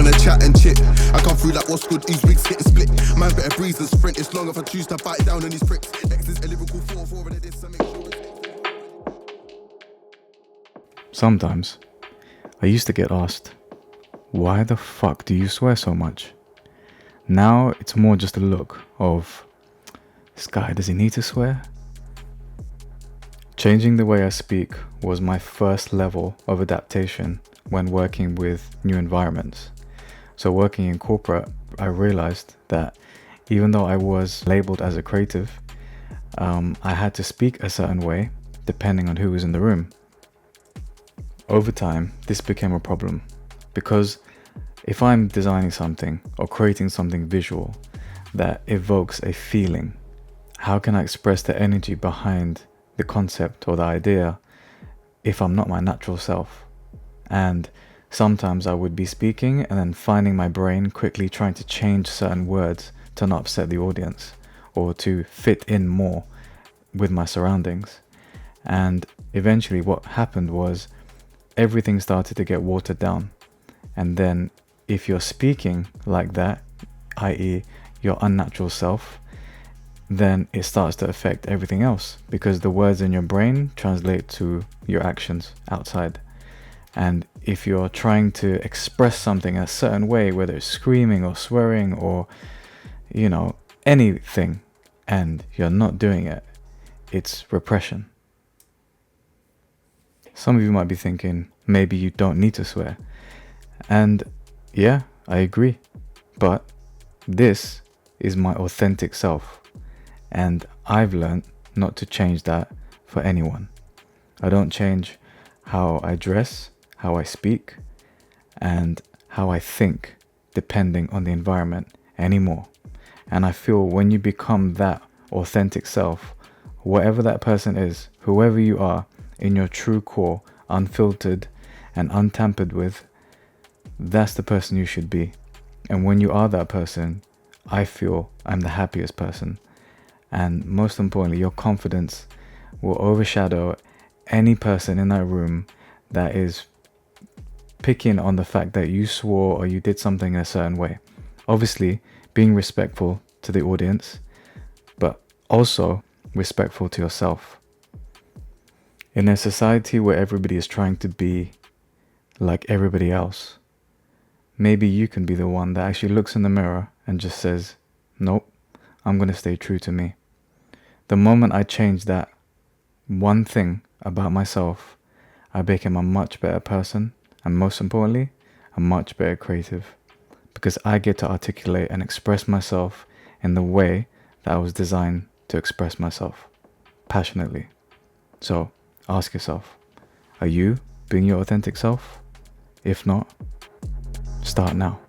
wanna chat and chit. I come through like what's good, these wigs getting split. Man better breeze and sprint, it's long if I choose to bite down on these pricks. X is a lyrical 4-4 and it is to make sure it's... Sometimes, I used to get asked, why the fuck do you swear so much? Now it's more just a look of, this guy, does he need to swear? Changing the way I speak was my first level of adaptation when working with new environments. So working in corporate, I realized that even though I was labeled as a creative, I had to speak a certain way depending on who was in the room. Over time, this became a problem because if I'm designing something or creating something visual that evokes a feeling, how can I express the energy behind the concept or the idea if I'm not my natural self? And sometimes I would be speaking and then finding my brain quickly trying to change certain words to not upset the audience or to fit in more with my surroundings. And eventually what happened was everything started to get watered down. And then if you're speaking like that, i.e. your unnatural self, then it starts to affect everything else because the words in your brain translate to your actions outside. And if you're trying to express something a certain way, whether it's screaming or swearing or, anything, and you're not doing it, it's repression. Some of you might be thinking, maybe you don't need to swear. And yeah, I agree. But this is my authentic self. And I've learned not to change that for anyone. I don't change how I dress, how I speak, and how I think, depending on the environment anymore. And I feel when you become that authentic self, whatever that person is, whoever you are, in your true core, unfiltered and untampered with, that's the person you should be. And when you are that person, I feel I'm the happiest person. And most importantly, your confidence will overshadow any person in that room that is picking on the fact that you swore or you did something in a certain way. Obviously, being respectful to the audience, but also respectful to yourself. In a society where everybody is trying to be like everybody else, maybe you can be the one that actually looks in the mirror and just says, nope, I'm going to stay true to me. The moment I changed that one thing about myself, I became a much better person, and most importantly, a much better creative, because I get to articulate and express myself in the way that I was designed to express myself, passionately. So ask yourself, are you being your authentic self? If not, start now.